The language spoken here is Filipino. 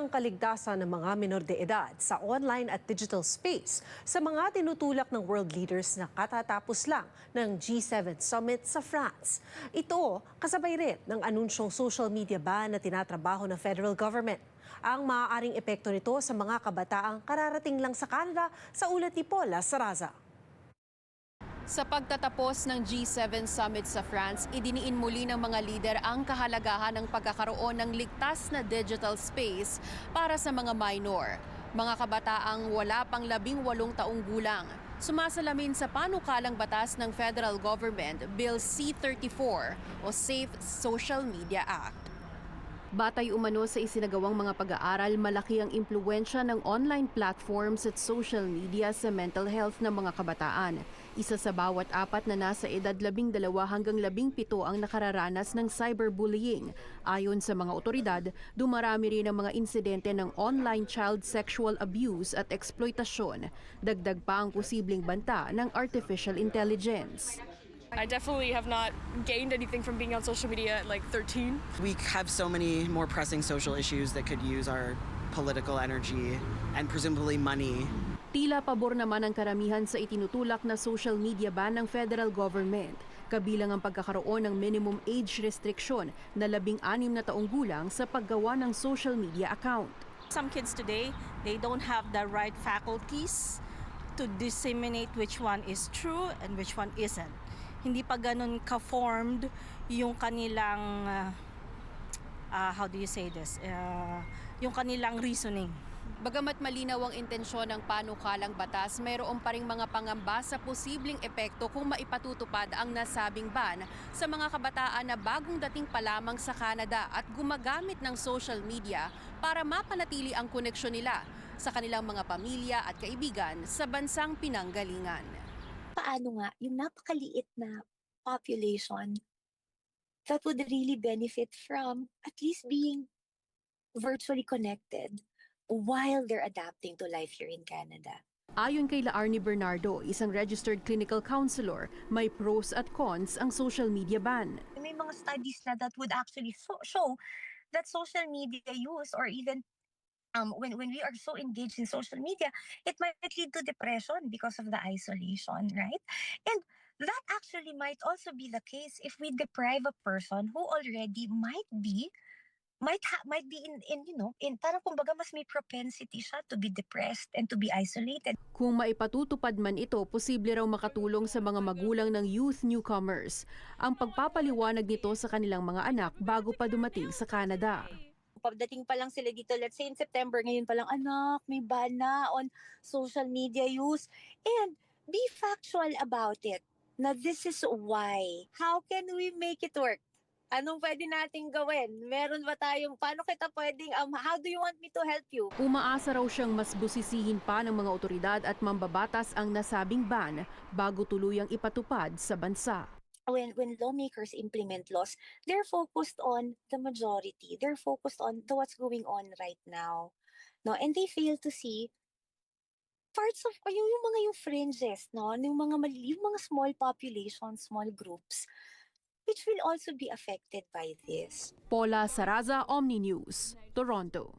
ng kaligtasan ng mga minor de edad sa online at digital space sa mga tinutulak ng world leaders na katatapos lang ng G7 Summit sa France. Ito kasabay rin ng anunsyong social media ban na tinatrabaho ng federal government. Ang maaaring epekto nito sa mga kabataang kararating lang sa Canada sa ulat ni Paula Saraza. Sa pagtatapos ng G7 Summit sa France, idiniin muli ng mga lider ang kahalagahan ng pagkakaroon ng ligtas na digital space para sa mga minor, mga kabataang wala pang 18 taong gulang. Sumasalamin sa panukalang batas ng federal government, Bill C-34 o Safe Social Media Act. Batay umano sa isinagawang mga pag-aaral, malaki ang impluwensya ng online platforms at social media sa mental health ng mga kabataan. Isa sa bawat 4 na nasa edad 12 hanggang 17 ang nakararanas ng cyberbullying. Ayon sa mga otoridad, dumarami rin ang mga insidente ng online child sexual abuse at exploitasyon. Dagdag pa ang posibleng banta ng artificial intelligence. I definitely have not gained anything from being on social media at like 13. We have so many more pressing social issues that could use our political energy and presumably money. Tila pabor naman ang karamihan sa itinutulak na social media ban ng federal government. Kabilang ang pagkakaroon ng minimum age restriction na 16 na taong gulang sa paggawa ng social media account. Some kids today, they don't have the right faculties to disseminate which one is true and which one isn't. Hindi pa ganun ka-formed yung kanilang, how do you say this, yung kanilang reasoning. Bagamat malinaw ang intensyon ng panukalang batas, mayroon pa ring mga pangamba sa posibleng epekto kung maipatutupad ang nasabing ban sa mga kabataan na bagong dating pa lamang sa Canada at gumagamit ng social media para mapanatili ang koneksyon nila sa kanilang mga pamilya at kaibigan sa bansang pinanggalingan. Paano nga yung napakaliit na population that would really benefit from at least being virtually connected while they're adapting to life here in Canada. Ayon kay Laarni Bernardo, isang registered clinical counselor, may pros at cons ang social media ban. May mga studies na that would actually show that social media use or even when we are so engaged in social media, it might lead to depression because of the isolation, right? And that actually might also be the case if we deprive a person who already might be in parang kumbaga mas may propensity siya to be depressed and to be isolated. Kung maipatutupad man ito, posible raw makatulong sa mga magulang ng youth newcomers ang pagpapaliwanag nito sa kanilang mga anak bago pa dumating sa Canada. Pagdating pa lang sila dito, let's say in September, ngayon pa lang, anak, may ban na on social media use. And be factual about it. Na this is why. How can we make it work? Anong pwede nating gawin? Meron ba tayong, paano kita pwedeng, how do you want me to help you? Umaasa raw siyang mas busisihin pa ng mga otoridad at mambabatas ang nasabing ban bago tuluyang ipatupad sa bansa. When lawmakers implement laws, they're focused on the majority. They're focused on what's going on right now. No, and they fail to see parts of yung fringes, no, yung mga small populations, small groups, which will also be affected by this. Paula Saraza, Omni News, Toronto.